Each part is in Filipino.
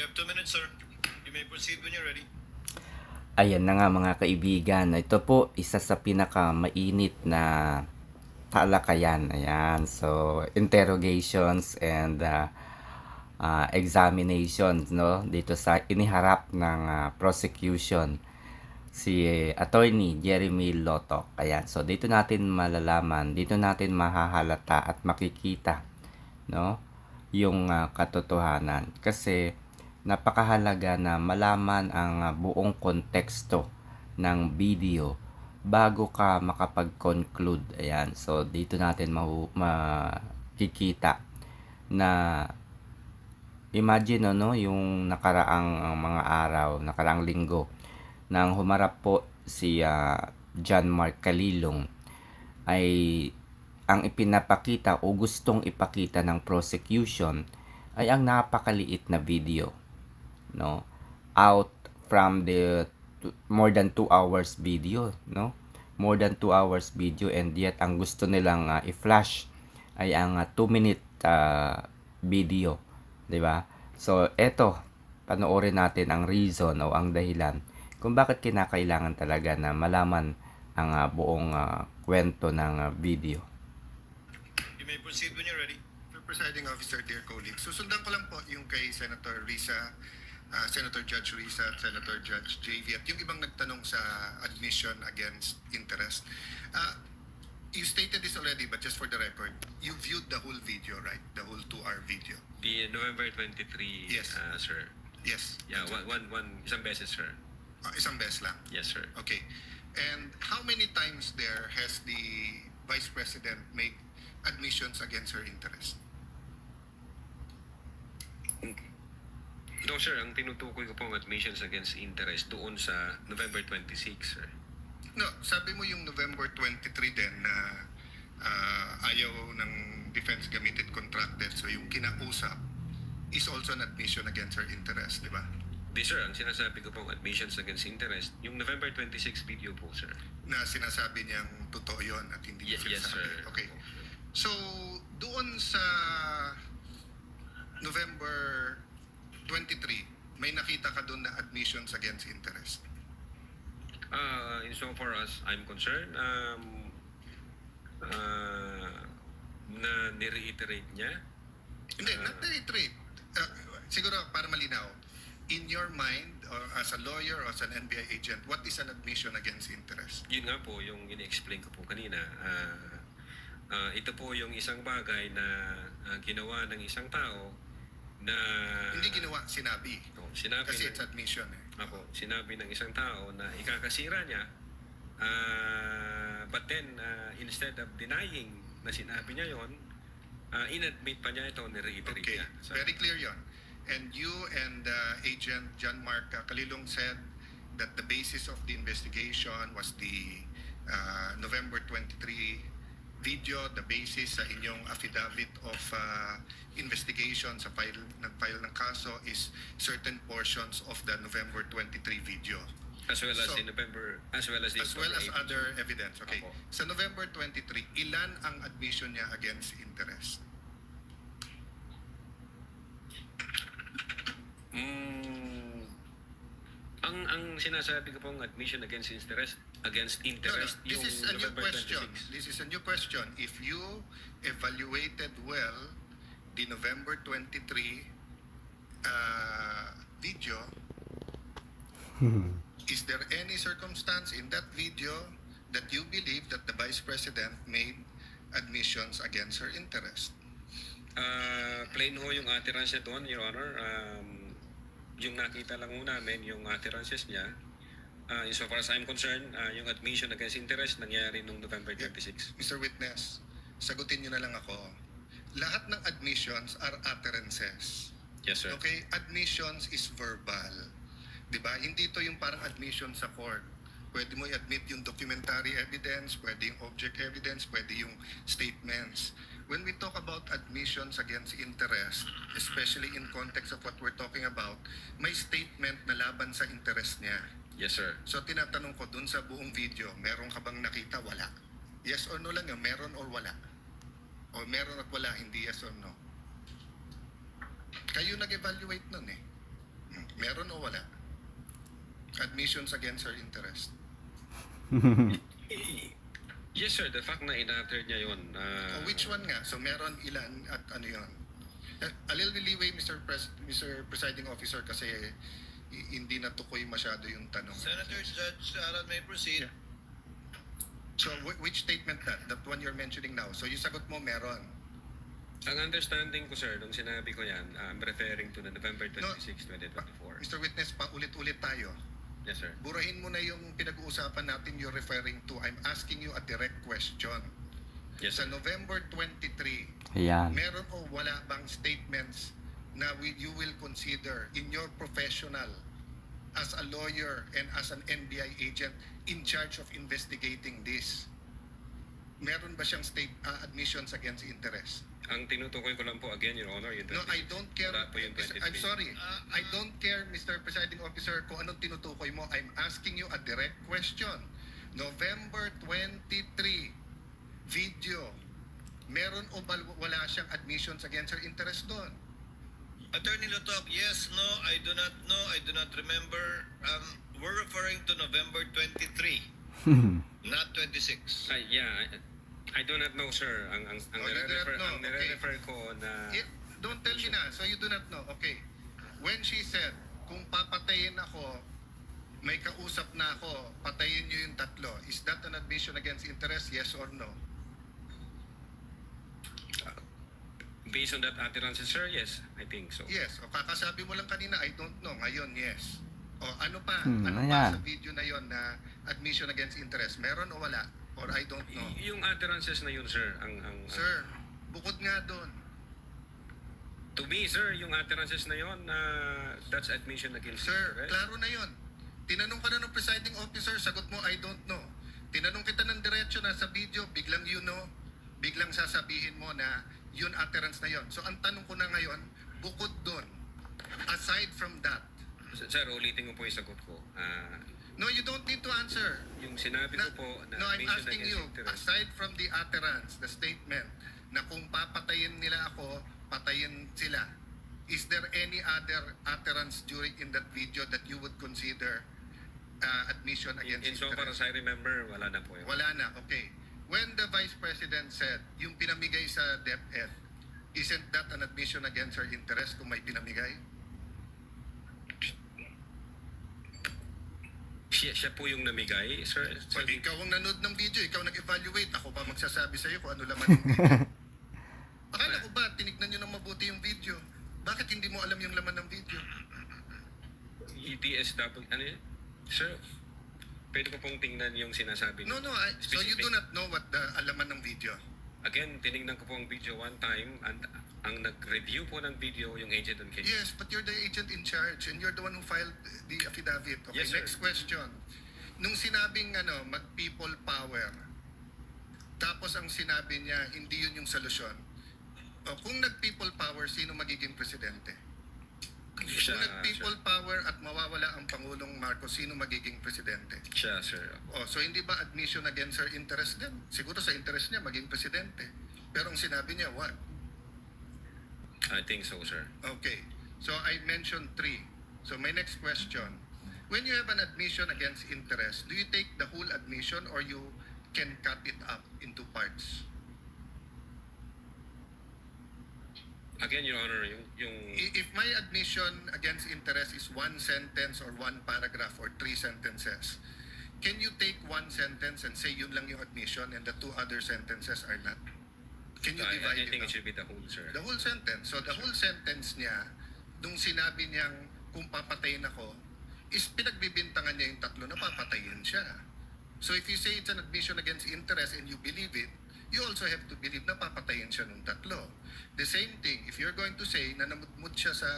You have 2 minutes, sir. You may proceed when you're ready. Ayan na nga mga kaibigan, ito po isa sa pinakamainit na talakayan. Ayan, so interrogations and examinations, no, dito sa iniharap ng prosecution si Attorney Jeremy Lotok. Ayan, so dito natin malalaman, dito natin mahahalata at makikita, no, yung katotohanan, kasi napakahalaga na malaman ang buong konteksto ng video bago ka makapag-conclude. Ayan, so dito natin makikita na imagine ano, yung nakaraang mga araw, nakaraang linggo, nang humarap po si John Mark Calilong, ay ang ipinapakita o gustong ipakita ng prosecution ay ang napakaliit na video, no, out from the more than 2 hours video, no, more than 2 hours video, and yet ang gusto nilang i-flash ay ang 2-minute video, di ba? So eto, panoorin natin ang reason o ang dahilan kung bakit kinakailangan talaga na malaman ang buong kwento ng video. You may proceed when you're ready. Mr. Presiding Officer, dear colleagues, susundan ko lang po yung kay Senator Risa, Senator Judge Risa at Senator Judge JV at yung ibang nagtanong sa admission against interest. You stated this already, but just for the record, you viewed the whole video, right? The whole 2-hour video. The November 23, Yes. Sir. Yes. Yeah, isang beses, sir. Isang beses lang. Yes, sir. Okay. And how many times there has the Vice President made admissions against her interest? No, sir. Ang tinutukoy ko pong admissions against interest doon sa November 26, sir. No, sabi mo yung November 23 din na ayaw ng defense gamitin contracted. So yung kinausap is also an admission against her interest, di ba? Di, sir. Ang sinasabi ko pong admissions against interest, yung November 26 video po, sir. Na sinasabi niyang totoo yun at hindi Yes, mo yes, sinasabi. sir. Okay. So, doon sa November 23, may nakita ka doon na admissions against interest. Insofar as I'm concerned, na nireiterate niya. Hindi, not reiterate. Siguro para malinaw, in your mind, or as a lawyer or as an NBI agent, what is an admission against interest? Yun nga po yung ini-explain ko po kanina. Ito po yung isang bagay na ginawa ng isang tao na... Hindi ginawa, sinabi. Sinabi Kasi ng, it's admission eh. sinabi ng isang tao na ikakasira niya, but then instead of denying na sinabi niya yon, inadmit pa niya ito, nireiterate Okay, niya. So, very clear yon. And you and Agent John Mark Calilong said that the basis of the investigation was the November 23 video, the basis sa inyong affidavit of investigation sa nag-file ng kaso is certain portions of the November 23 video. as well as So, the November, as well as the As well as October 8. other evidence. Okay. Apo. Sa November 23, ilan ang admission niya against interest? Ang sinasabi ko pong admission against interest, This yung is a new November question. 26. This is a new question. If you evaluated well the November 23 video, is there any circumstance in that video that you believe that the Vice President made admissions against her interest? Plain ho yung utterances doon, Your Honor. Yung nakita lang ho namin, yung utterances niya. Insofar as I'm concerned, yung admission against interest nangyari nung November 26. Mr. Witness, sagutin niyo na lang ako. Lahat ng admissions are utterances. Yes, sir. Okay? Admissions is verbal. Diba? Hindi ito yung parang admission sa court. Pwede mo i-admit yung documentary evidence, pwede yung object evidence, pwede yung statements. When we talk about admissions against interest, especially in context of what we're talking about, may statement na laban sa interest niya. Yes, sir. So tinatanong ko dun sa buong video, meron ka bang nakita? Wala. Yes or no lang yun, meron or wala. O meron at wala, hindi yes or no. Kayo nag-evaluate nun eh. Meron o wala? Admissions against her interest. Yes, sir. The fact na in-utter niya yun. O which one nga? So meron ilan at ano yun? A little leeway, Mr. Presiding Officer, kasi hindi natukoy masyado yung tanong. Senator Judge Alan may proceed. Yeah. So which statement that? That one you're mentioning now. So yung sagot mo meron. Ang understanding ko, sir, nung sinabi ko yan, I'm referring to the November 26, 2024. Mr. Witness, paulit-ulit tayo. Yes, sir. Burahin mo na yung pinag-uusapan natin you're referring to. I'm asking you a direct question. Yes, Sa sir. November 23, Ayan. meron o wala bang statements na you will consider in your professional as a lawyer and as an NBI agent in charge of investigating this? Meron ba siyang admissions against interest? Ang tinutukoy ko lang po again, Your Honor, yung 26. No, I don't care. Wala po yung 23. I'm sorry. I don't care, Mr. Presiding Officer, kung anong tinutukoy mo. I'm asking you a direct question. November 23, video. Meron o wala siyang admissions against her interest doon? Attorney Lotog, yes, no, I do not know, I do not remember. We're referring to November 23, not 26. Yeah, I do not know, sir. Ang Oh, you do not know. Okay. nire-refer ko na... Don't tell me na. So you do not know. Okay. When she said, kung papatayin ako, may kausap na ako, patayin niyo yung tatlo. Is that an admission against interest? Yes or no? Based on that utterance, sir, yes, I think so. Yes. O kakasabi mo lang kanina, I don't know. Ngayon, yes. O ano pa? Ano Ano yan? pa sa video na yon na admission against interest? Meron o wala? Or I don't know? Yung utterances na yun, sir, Sir, bukod nga doon. to me, sir, yung utterances na yun, that's admission against Sir, interest. klaro na yon. Tinanong ka na ng presiding officer, sagot mo, I don't know. Tinanong kita ng diretso na sa video, biglang you know, biglang sasabihin mo na yun utterance na yon. So ang tanong ko na ngayon, bukod doon, aside from that, Sir, ulitin ko po yung sagot ko. no, you don't need to answer. Yung sinabi ko po na No, I'm admission asking against you, interest. aside from the utterance, the statement, na kung papatayin nila ako, patayin sila, is there any other utterance during in that video that you would consider admission against In so far interest? as I remember, wala na po yun. Wala na, okay. When the Vice President said, yung pinamigay sa DepEd, isn't that an admission against her interest kung may pinamigay? Siya po yung namigay, sir. Pag ikaw ang nanood ng video, ikaw nag-evaluate, ako pa magsasabi sa'yo kung ano laman ng video. Akala ko ba, tinignan nyo ng mabuti yung video? Bakit hindi mo alam yung laman ng video? EDSW, ano yun? Sir, pwede ko pong tingnan yung sinasabi No, niyo. so you do not know what the alaman ng video? Again, tinignan ko po ang video one time and ang nag-review po ng video yung agent on case. Yes, but you're the agent in charge and you're the one who filed the affidavit. Okay, Yes, sir. next question. Nung sinabing mag-people power, tapos ang sinabi niya, hindi yun yung solusyon. O, kung nag-people power, sino magiging presidente? Siya, Kung nag-people power at mawawala ang Pangulong Marcos, sino magiging presidente? siya, sir. O, so hindi ba admission against her interest din? Siguro sa interest niya, maging presidente. Pero ang sinabi niya, what? I think so, sir. Okay. So I mentioned 3. So my next question, when you have an admission against interest, do you take the whole admission or you can cut it up into parts? Again, Your Honor, yung If my admission against interest is 1 sentence or 1 paragraph or 3 sentences, can you take 1 sentence and say yun lang yung admission and the 2 other sentences are not? Can you divide I think it it up? should be the whole, sir. The whole sentence. So the whole sentence niya, nung sinabi niyang kung papatayin ako, is pinagbibintangan niya yung tatlo na papatayin siya. So if you say it's an admission against interest and you believe it, you also have to believe na papatayin siya nung tatlo. The same thing, if you're going to say na namudmud siya sa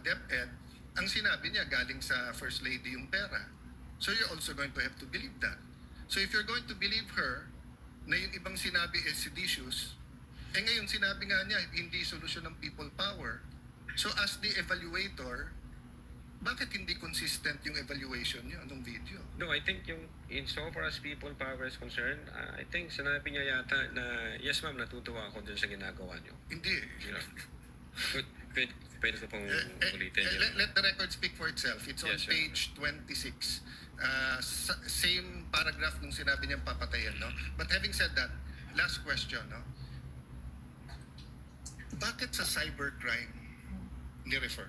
DepEd, ang sinabi niya galing sa First Lady yung pera. So you're also going to have to believe that. So if you're going to believe her, na yung ibang sinabi is seditious, ngayon sinabi nga niya, hindi solusyon ng people power. So as the evaluator, bakit hindi consistent yung evaluation niyo nung video? No, I think yung in so far as people power is concerned, I think sinabi niya yata na yes ma'am, natutuwa ako dun sa ginagawa niyo. Hindi. You know? Pwede ko pong ulitin. Let the record speak for itself. It's on Yes, sir. page 26. Same paragraph nung sinabi niyang papatayin, no? But having said that, last question, no? Bakit sa cybercrime ni-refer?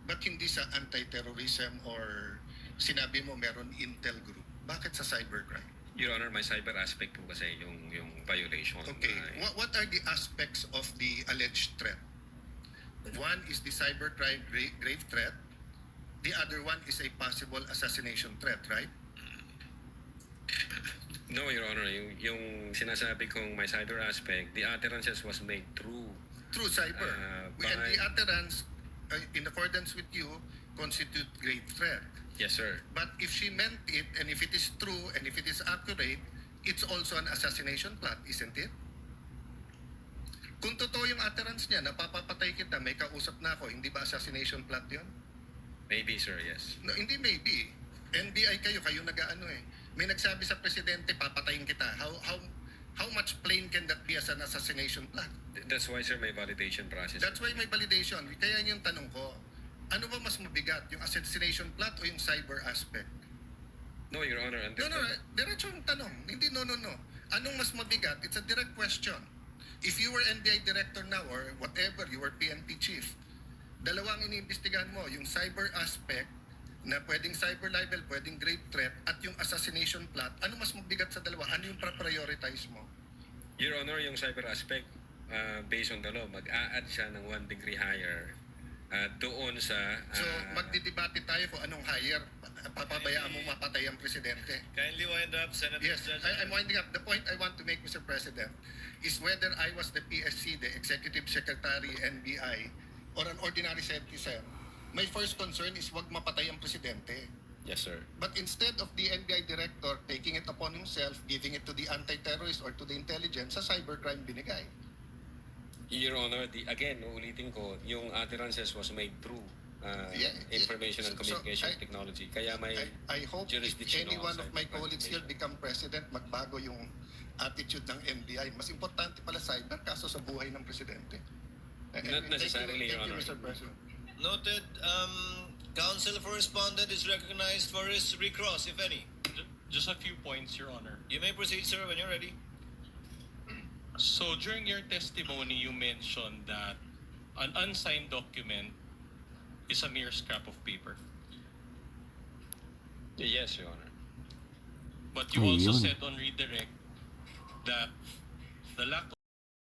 Ba't hindi sa anti-terrorism or sinabi mo meron intel group? Bakit sa cybercrime? Your Honor, my cyber aspect po kasi yung violation. Okay, what are the aspects of the alleged threat? One is the cybercrime grave threat. The other one is a possible assassination threat, right? No, Your Honor, yung sinasabi kong my cyber aspect, the utterances was made through Through cyber. And by- the utterance, in accordance with you, constitute grave threat. Yes, sir. But if she meant it, and if it is true, and if it is accurate, it's also an assassination plot, isn't it? Kung totoo yung utterance niya, napapapatay kita, may kausap na ako, hindi ba assassination plot yun? Maybe, sir, yes. No, hindi maybe. NBI kayo nag-aano eh. May nagsabi sa presidente, papatayin kita. How much plain can that be as an assassination plot? That's why, sir, may validation process. That's why may validation. Kaya yung tanong ko, ano ba mas mabigat, yung assassination plot o yung cyber aspect? No, Your Honor. No, diretso yung tanong. Hindi no. Anong mas mabigat? It's a direct question. If you were NBI director now or whatever, you were PNP chief, dalawang iniimbestigahan mo, yung cyber aspect na pwedeng cyber libel, pwedeng grave threat, at yung assassination plot, ano mas mabigat sa dalawa? Ano yung prioritize mo? Your Honor, yung cyber aspect, based on the law, mag-a-add siya ng 1 degree higher doon sa... So, magdidebate tayo kung anong higher. Papabayaan mo mapatay ang presidente. Kindly wind up, Senator Yes, Judge. I'm winding up. The point I want to make, Mr. President, is whether I was the PSC, the Executive Secretary, NBI, or an ordinary citizen, my first concern is wag mapatay ang presidente. Yes, sir. But instead of the NBI director taking it upon himself, giving it to the anti-terrorist or to the intelligence, sa cybercrime binigay. Your Honor, again, uulitin ko, yung utterances was made through information and So, communication technology. Kaya may I hope if jurisdiction any one of my outside colleagues here become president, magbago yung attitude ng NBI. Mas importante pala cyber kaso sa buhay ng presidente. Not necessarily, Your Thank you, Honor. Mr. President. Noted. Counsel for respondent is recognized for his recross, if any. Just a few points, Your Honor. You may proceed, sir, when you're ready. So during your testimony, you mentioned that an unsigned document is a mere scrap of paper. Yes, Your Honor. But you also Ayun. said on redirect that the lack